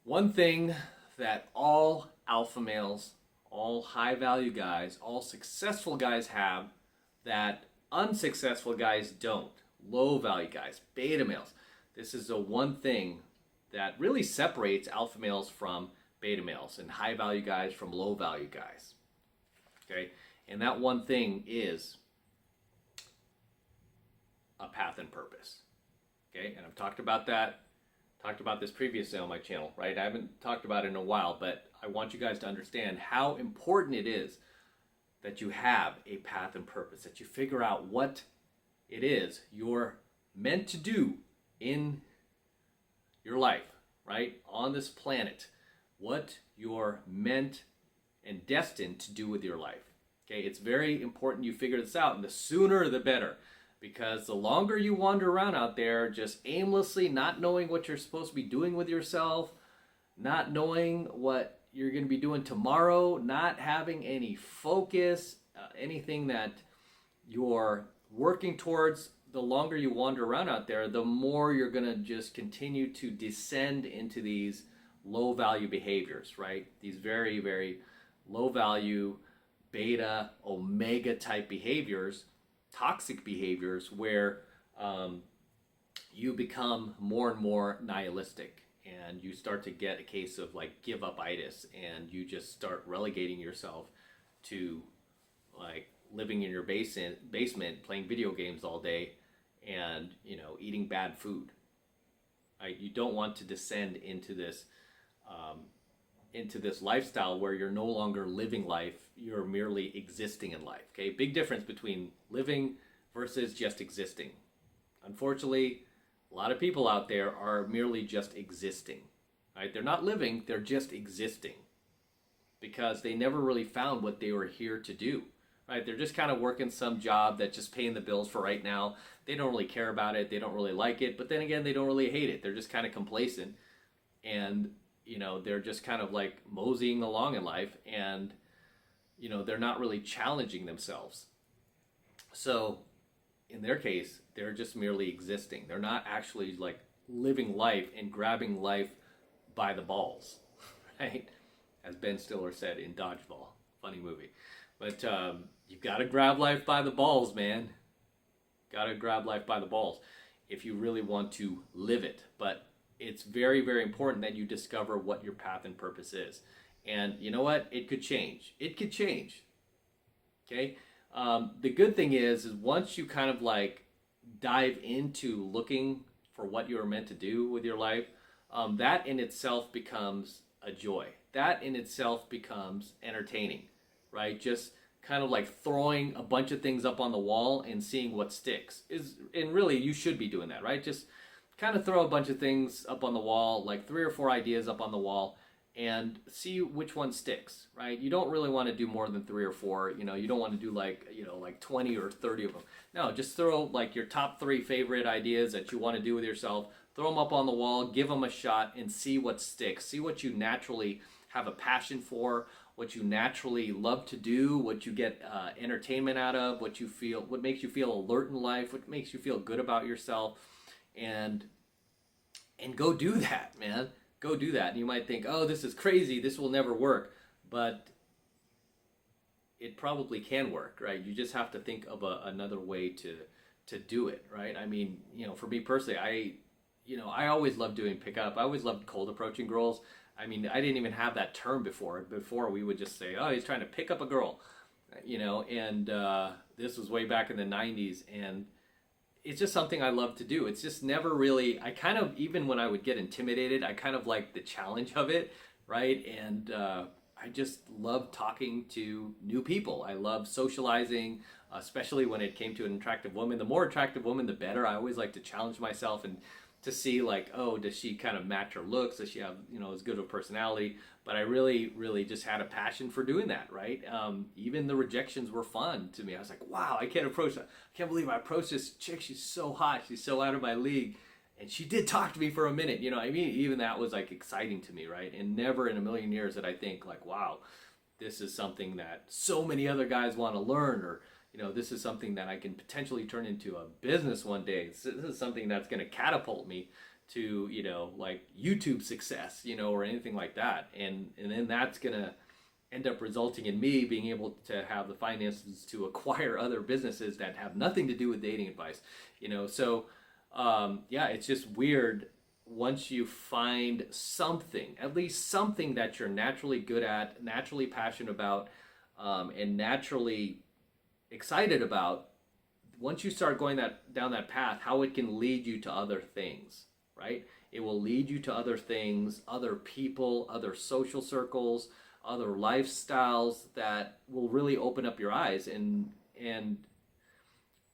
One thing that all alpha males, all high value guys, all successful guys have that unsuccessful guys don't. Low value guys, beta males. This is the one thing that really separates alpha males from beta males and high value guys from low value guys. Okay? And that one thing is a path and purpose. Okay? And I've talked about this previously on my channel, right? I haven't talked about it in a while, but I want you guys to understand how important it is that you have a path and purpose, that you figure out what it is you're meant to do in your life, right? On this planet, what you're meant and destined to do with your life. Okay, it's very important you figure this out, and the sooner the better. Because the longer you wander around out there just aimlessly, not knowing what you're supposed to be doing with yourself, not knowing what you're going to be doing tomorrow, not having any focus, anything that you're working towards, the longer you wander around out there, the more you're going to just continue to descend into these low value behaviors, right? These very, very low value, beta, omega type behaviors, toxic behaviors where you become more and more nihilistic, and you start to get a case of like give up-itis, and you just start relegating yourself to like living in your basement playing video games all day and eating bad food. Right? You don't want to descend into this lifestyle where you're no longer living life, you're merely existing in life. Okay, big difference between living versus just existing. Unfortunately, a lot of people out there are merely just existing. Right? They're not living, they're just existing because they never really found what they were here to do. Right? They're just kind of working some job that's just paying the bills for right now. They don't really care about it, they don't really like it, but then again, they don't really hate it. They're just kind of complacent, and they're just kind of like moseying along in life, and they're not really challenging themselves. So in their case, they're just merely existing. They're not actually like living life and grabbing life by the balls, right? As Ben Stiller said in Dodgeball, funny movie. But you gotta grab life by the balls, man. Gotta grab life by the balls if you really want to live it. But it's very, very important that you discover what your path and purpose is. And you know what? It could change. It could change. Okay? The good thing is once you kind of like dive into looking for what you are meant to do with your life, that in itself becomes a joy. That in itself becomes entertaining, right? Just kind of like throwing a bunch of things up on the wall and seeing what sticks. And really, you should be doing that, right? Just kind of throw a bunch of things up on the wall, like 3 or 4 ideas up on the wall, and see which one sticks, right? You don't really want to do more than 3 or 4. You don't want to do like 20 or 30 of them. No, just throw like your top 3 favorite ideas that you want to do with yourself. Throw them up on the wall, give them a shot, and see what sticks. See what you naturally have a passion for, what you naturally love to do, what you get entertainment out of, what makes you feel alert in life, what makes you feel good about yourself. And go do that, man. Go do that. And you might think, oh, this is crazy, this will never work. But it probably can work, right? You just have to think of another way to do it, right? I mean, for me personally, I always loved doing pickup. I always loved cold approaching girls. I mean, I didn't even have that term before. Before we would just say, oh, he's trying to pick up a girl, and this was way back in the 90s. And it's just something I love to do. It's just never really, even when I would get intimidated, I kind of like the challenge of it, right? And I just love talking to new people. I love socializing, especially when it came to an attractive woman. The more attractive woman, the better. I always like to challenge myself and to see like, oh, does she kind of match her looks? Does she have, as good of a personality? But I really, really just had a passion for doing that, right? Even the rejections were fun to me. I was like, wow, I can't believe I approached this chick. She's so hot. She's so out of my league. And she did talk to me for a minute. Even that was like exciting to me, right? And never in a million years did I think like, wow, this is something that so many other guys want to learn, or this is something that I can potentially turn into a business one day. This is something that's going to catapult me to, like YouTube success, or anything like that. And then that's going to end up resulting in me being able to have the finances to acquire other businesses that have nothing to do with dating advice, So, yeah, it's just weird once you find something, at least something that you're naturally good at, naturally passionate about, and naturally excited about. Once you start going down that path, how it can lead you to other things, right? It will lead you to other things, other people, other social circles, other lifestyles that will really open up your eyes and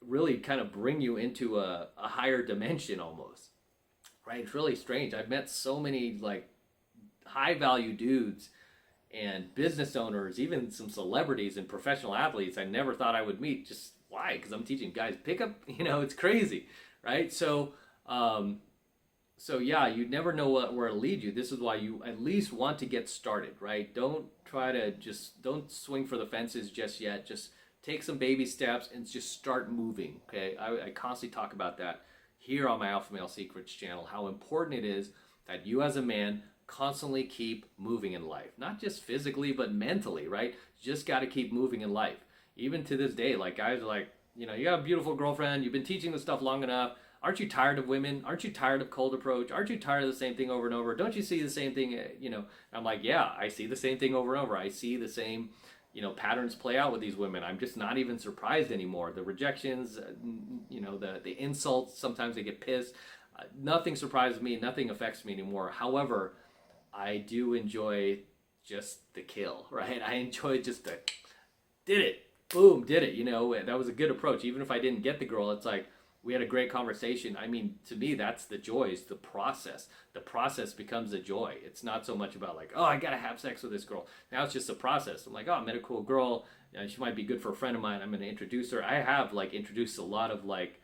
really kind of bring you into a higher dimension almost, right? It's really strange. I've met so many like high value dudes and business owners, even some celebrities and professional athletes I never thought I would meet. Just why? Because I'm teaching guys pickup. It's crazy, right? So yeah, you never know where it'll lead you. This is why you at least want to get started, right? Don't swing for the fences just yet. Just take some baby steps and just start moving, okay? I constantly talk about that here on my Alpha Male Secrets channel, how important it is that you as a man constantly keep moving in life. Not just physically, but mentally, right? You just got to keep moving in life. Even to this day, like guys are like, you have a beautiful girlfriend, you've been teaching this stuff long enough. Aren't you tired of women? Aren't you tired of cold approach? Aren't you tired of the same thing over and over? Don't you see the same thing? I'm like, yeah, I see the same thing over and over. I see the same, patterns play out with these women. I'm just not even surprised anymore. The rejections, the insults, sometimes they get pissed. Nothing surprises me. Nothing affects me anymore. However, I do enjoy just the kill, right? I enjoy just the, did it, boom, did it. That was a good approach. Even if I didn't get the girl, it's like, we had a great conversation. I mean, to me, that's the joy, is the process. The process becomes a joy. It's not so much about like, oh, I got to have sex with this girl. Now it's just a process. I'm like, oh, I met a cool girl. She might be good for a friend of mine. I'm going to introduce her. I have like introduced a lot of like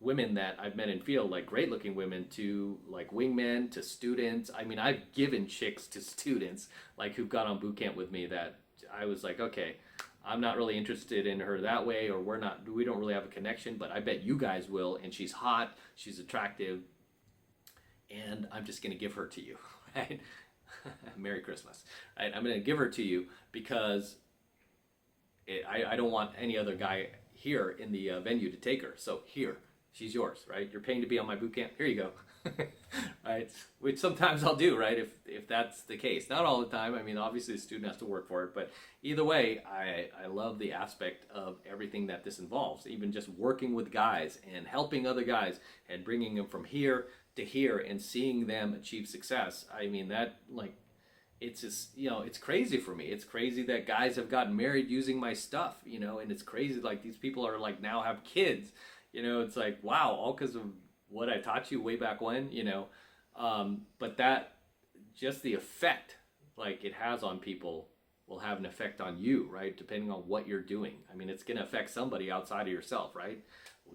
women that I've met in field, like great looking women, to like wingmen, to students. I mean, I've given chicks to students like who've gone on boot camp with me that I was like, okay, I'm not really interested in her that way, or we don't really have a connection, but I bet you guys will, and she's hot, she's attractive, and I'm just going to give her to you, right? Merry Christmas, right? I'm going to give her to you because I don't want any other guy here in the venue to take her, so here, she's yours, right? You're paying to be on my boot camp, here you go. Right? Which sometimes I'll do, right? If that's the case. Not all the time. I mean, obviously the student has to work for it, but either way, I love the aspect of everything that this involves. Even just working with guys and helping other guys and bringing them from here to here and seeing them achieve success. I mean, that like, it's just, it's crazy for me. It's crazy that guys have gotten married using my stuff, and it's crazy like these people are like now have kids. It's like, wow, all because of what I taught you way back when, but that, just the effect like it has on people will have an effect on you, right? Depending on what you're doing. I mean, it's going to affect somebody outside of yourself, right?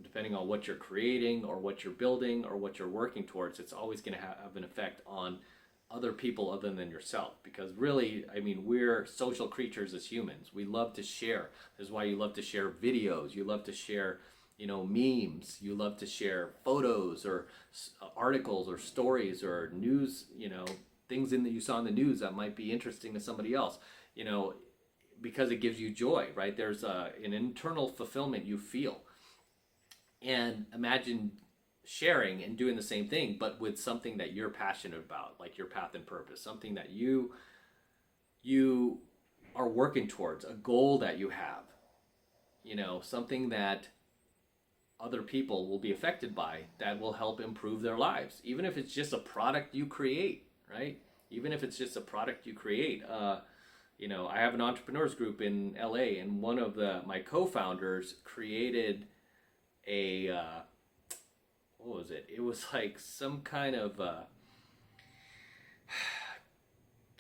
Depending on what you're creating or what you're building or what you're working towards, it's always going to have an effect on other people other than yourself. Because really, I mean, we're social creatures as humans. We love to share. This is why you love to share videos. You love to share memes. You love to share photos or articles or stories or news, things that you saw in the news that might be interesting to somebody else, because it gives you joy, right? There's an internal fulfillment you feel. And imagine sharing and doing the same thing, but with something that you're passionate about, like your path and purpose, something that you are working towards, a goal that you have, something that other people will be affected by, that will help improve their lives, even if it's just a product you create, right? Even if it's just a product you create. I have an entrepreneurs group in LA, and one of my co-founders created a what was it? It was like some kind of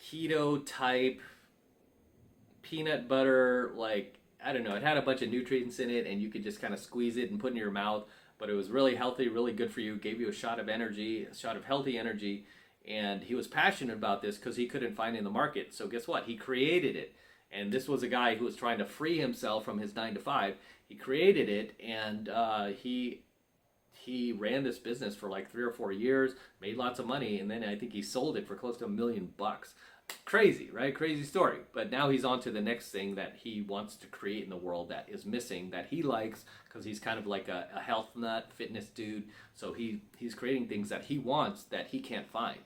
keto type peanut butter, like, I don't know, it had a bunch of nutrients in it and you could just kind of squeeze it and put in your mouth, but it was really healthy, really good for you, gave you a shot of energy, a shot of healthy energy. And he was passionate about this because he couldn't find it in the market. So guess what? He created it. And this was a guy who was trying to free himself from his 9 to 5. He created it, and he he ran this business for like 3 or 4 years, made lots of money, and then I think he sold it for close to $1 million. Crazy, right? Crazy story. But now he's on to the next thing that he wants to create in the world that is missing, that he likes, because he's kind of like a health nut, fitness dude. So he's creating things that he wants that he can't find,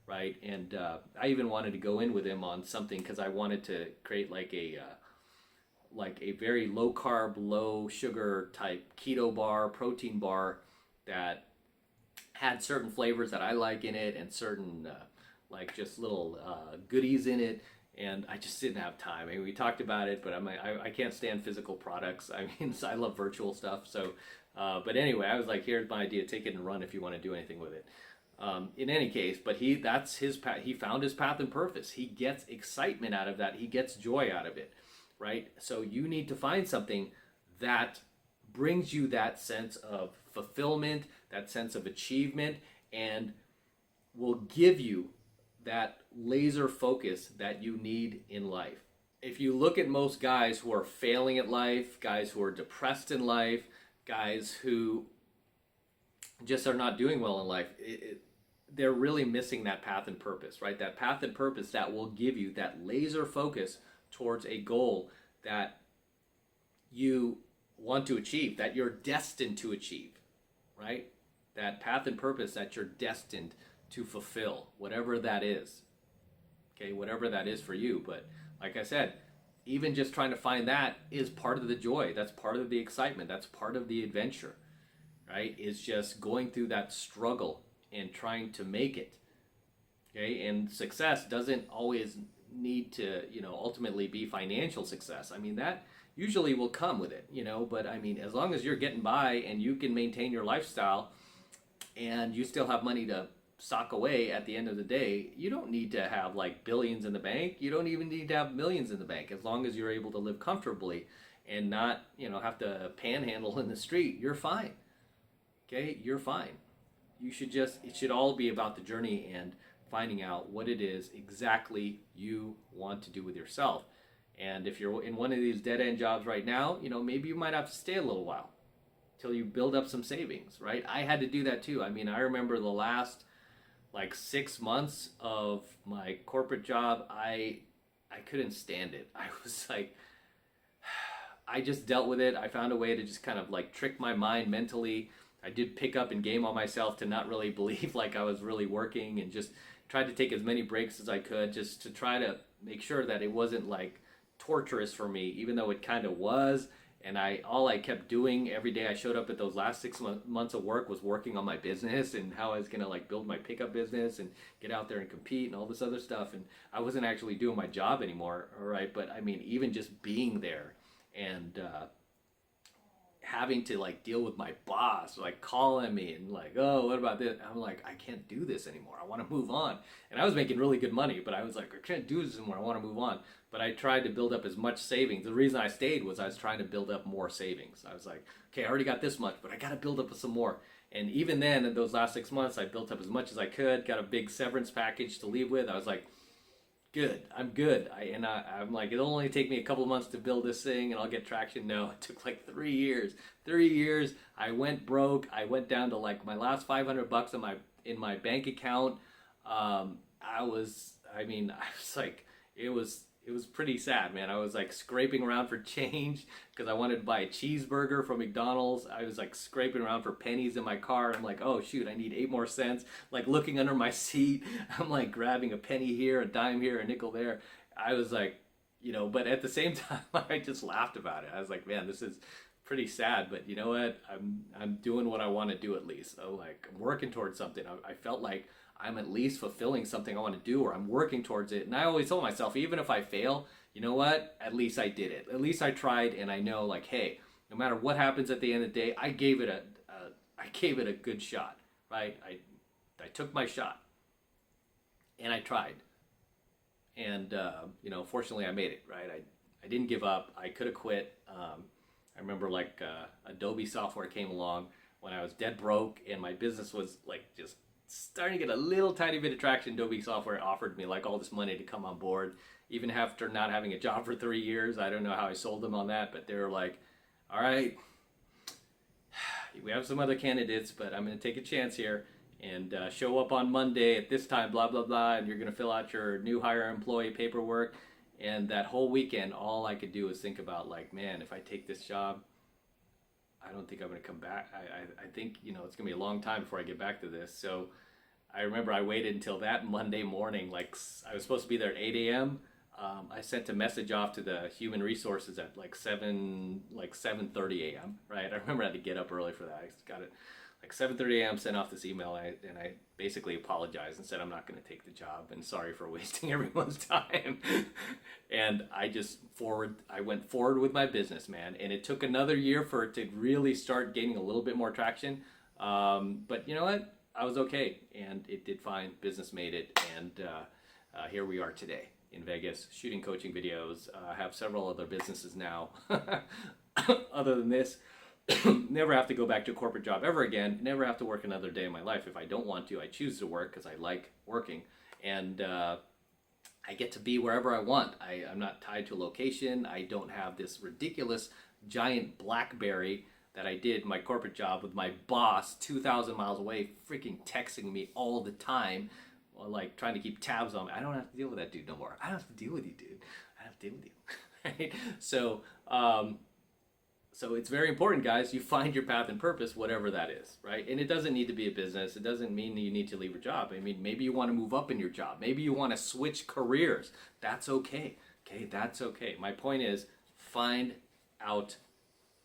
right? And I even wanted to go in with him on something because I wanted to create like a very low carb, low sugar type keto bar, protein bar that had certain flavors that I like in it and certain like just little goodies in it. And I just didn't have time. I mean, we talked about it, but I can't stand physical products. I mean, I love virtual stuff. So, but anyway, I was like, here's my idea. Take it and run if you want to do anything with it. In any case, but that's his path. He found his path and purpose. He gets excitement out of that. He gets joy out of it, right? So you need to find something that brings you that sense of fulfillment, that sense of achievement, and will give you that laser focus that you need in life. If you look at most guys who are failing at life, guys who are depressed in life, guys who just are not doing well in life, they're really missing that path and purpose, right? That path and purpose that will give you that laser focus towards a goal that you want to achieve, that you're destined to achieve, right? That path and purpose that you're destined to fulfill, whatever that is. Okay, whatever that is for you. But like I said, even just trying to find that is part of the joy. That's part of the excitement. That's part of the adventure, right? Is just going through that struggle and trying to make it. Okay, and success doesn't always need to, ultimately be financial success. I mean, that usually will come with it, but I mean, as long as you're getting by and you can maintain your lifestyle and you still have money to sock away at the end of the day, you don't need to have like billions in the bank. You don't even need to have millions in the bank. As long as you're able to live comfortably and not, have to panhandle in the street, you're fine. Okay, you're fine. It should all be about the journey and finding out what it is exactly you want to do with yourself. And if you're in one of these dead-end jobs right now, maybe you might have to stay a little while till you build up some savings, right? I had to do that too. I mean, I remember the last like 6 months of my corporate job, I couldn't stand it. I was like, I just dealt with it. I found a way to just kind of like trick my mind mentally. I did pick up and game on myself to not really believe like I was really working, and just tried to take as many breaks as I could just to try to make sure that it wasn't like torturous for me, even though it kind of was. And all I kept doing every day I showed up at those last 6 months of work was working on my business and how I was going to like build my pickup business and get out there and compete and all this other stuff. And I wasn't actually doing my job anymore, all right? But I mean, even just being there and having to like deal with my boss, like calling me and like, oh, what about this? I'm like, I can't do this anymore. I want to move on. And I was making really good money, but I was like, I can't do this anymore. I want to move on. But I tried to build up as much savings. The reason I stayed was I was trying to build up more savings. I was like, okay, I already got this much, but I got to build up some more. And even then, in those last 6 months, I built up as much as I could, got a big severance package to leave with. I was like, good, I'm good. I'm like, it'll only take me a couple of months to build this thing and I'll get traction. No, it took like 3 years. 3 years, I went broke. I went down to like my last $500 in my bank account. I was like, it was pretty sad, man. I was like scraping around for change because I wanted to buy a cheeseburger from McDonald's. I was like scraping around for pennies in my car. I'm like, oh shoot, I need 8 more cents. Like looking under my seat, I'm like grabbing a penny here, a dime here, a nickel there. I was like, but at the same time, I just laughed about it. I was like, man, this is pretty sad, but you know what? I'm doing what I want to do at least. So like I'm working towards something. I felt like I'm at least fulfilling something I want to do, or I'm working towards it. And I always told myself, even if I fail, you know what? At least I did it. At least I tried, and I know, like, hey, no matter what happens at the end of the day, I gave it a good shot, right? I took my shot, and I tried, and fortunately, I made it, right? I didn't give up. I could have quit. I remember like Adobe software came along when I was dead broke, and my business was like just starting to get a little tiny bit of traction. Adobe software offered me like all this money to come on board, even after not having a job for 3 years. I don't know how I sold them on that, but they were like, all right, we have some other candidates, but I'm going to take a chance here and show up on Monday at this time, blah, blah, blah, and you're going to fill out your new hire employee paperwork. And that whole weekend, all I could do was think about, like, man, if I take this job, I don't think I'm going to come back. I think, you know, it's going to be a long time before I get back to this. So I remember I waited until that Monday morning, like I was supposed to be there at 8 a.m. I sent a message off to the human resources at like 7:30 a.m. Right? I remember I had to get up early for that. I got it like 7:30 a.m. Sent off this email, and I basically apologized and said I'm not going to take the job and sorry for wasting everyone's time. And I went forward with my business, man. And it took another year for it to really start gaining a little bit more traction. But you know what? I was okay, and it did fine. Business made it, and here we are today in Vegas, shooting coaching videos. I have several other businesses now. Other than this, never have to go back to a corporate job ever again. Never have to work another day in my life. If I don't want to, I choose to work because I like working. And I get to be wherever I want. I'm not tied to a location. I don't have this ridiculous giant BlackBerry that I did my corporate job with my boss 2,000 miles away, freaking texting me all the time, or like trying to keep tabs on me. I don't have to deal with that dude no more. I don't have to deal with you, dude. I don't have to deal with you. Right? So it's very important, guys. You find your path and purpose, whatever that is, right? And it doesn't need to be a business. It doesn't mean that you need to leave your job. I mean, maybe you want to move up in your job. Maybe you want to switch careers. That's okay. Okay, that's okay. My point is, find out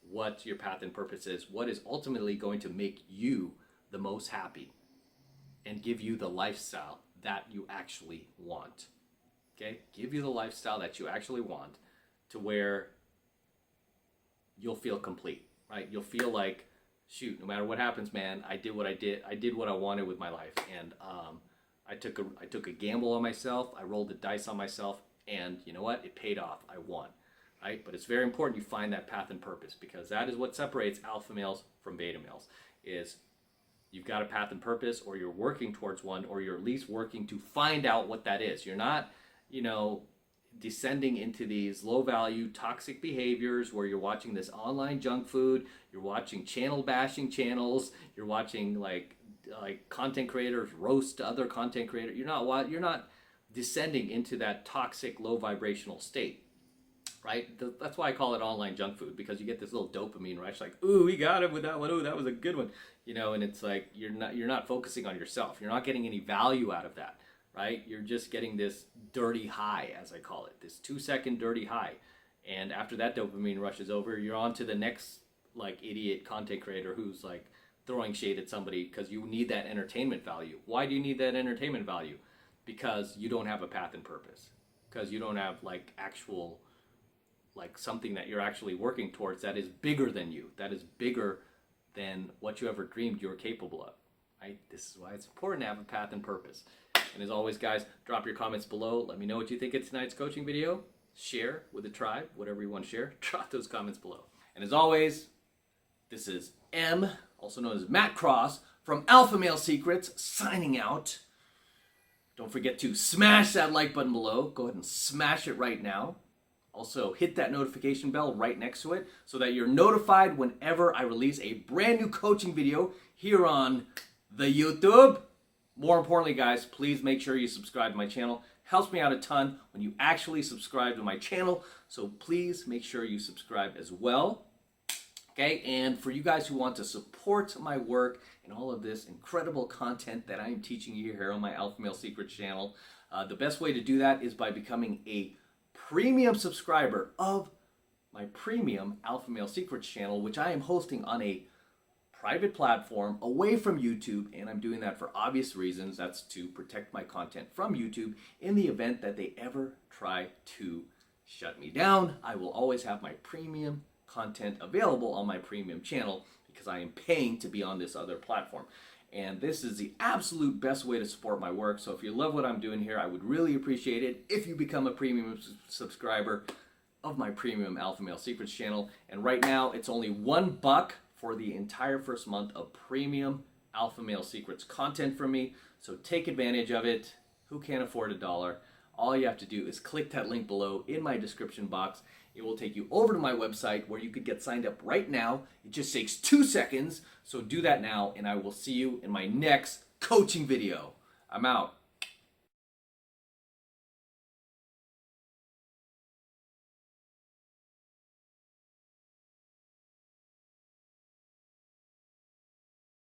what your path and purpose is, what is ultimately going to make you the most happy and give you the lifestyle that you actually want. Okay? Give you the lifestyle that you actually want to where you'll feel complete, right? You'll feel like, shoot, no matter what happens, man, I did what I did. I did what I wanted with my life. And I took a gamble on myself. I rolled the dice on myself, and you know what? It paid off. I won. Right? But it's very important you find that path and purpose, because that is what separates alpha males from beta males. Is you've got a path and purpose, or you're working towards one, or you're at least working to find out what that is. You're not, you know, descending into these low value toxic behaviors where you're watching this online junk food, you're watching channel bashing channels, you're watching like content creators roast other content creators. You're not descending into that toxic low vibrational state. Right? That's why I call it online junk food, because you get this little dopamine rush, like, ooh, we got him with that one. Ooh, that was a good one. You know, and it's like you're not focusing on yourself. You're not getting any value out of that, right? You're just getting this dirty high, as I call it, this 2-second dirty high. And after that dopamine rush is over, you're on to the next like idiot content creator who's like throwing shade at somebody because you need that entertainment value. Why do you need that entertainment value? Because you don't have a path and purpose. Because you don't have like actual, like something that you're actually working towards that is bigger than you, that is bigger than what you ever dreamed you were capable of, right? This is why it's important to have a path and purpose. And as always, guys, drop your comments below. Let me know what you think of tonight's coaching video. Share with the tribe, whatever you want to share. Drop those comments below. And as always, this is M, also known as Matt Cross, from AlphaMaleSecrets, signing out. Don't forget to smash that like button below. Go ahead and smash it right now. Also, hit that notification bell right next to it so that you're notified whenever I release a brand new coaching video here on the YouTube. More importantly, guys, please make sure you subscribe to my channel. Helps me out a ton when you actually subscribe to my channel. So please make sure you subscribe as well. Okay, and for you guys who want to support my work and all of this incredible content that I am teaching you here on my AlphaMaleSecrets channel, the best way to do that is by becoming a premium subscriber of my premium AlphaMaleSecrets channel, which I am hosting on a private platform away from YouTube, and I'm doing that for obvious reasons. That's to protect my content from YouTube in the event that they ever try to shut me down. I will always have my premium content available on my premium channel because I am paying to be on this other platform. And this is the absolute best way to support my work. So if you love what I'm doing here, I would really appreciate it if you become a premium subscriber of my premium AlphaMaleSecrets channel. And right now, it's only $1 for the entire first month of premium AlphaMaleSecrets content from me. So take advantage of it. Who can't afford $1? all you have to do is click that link below in my description box. It will take you over to my website where you could get signed up right now. It just takes 2 seconds. So do that now, and I will see you in my next coaching video. I'm out.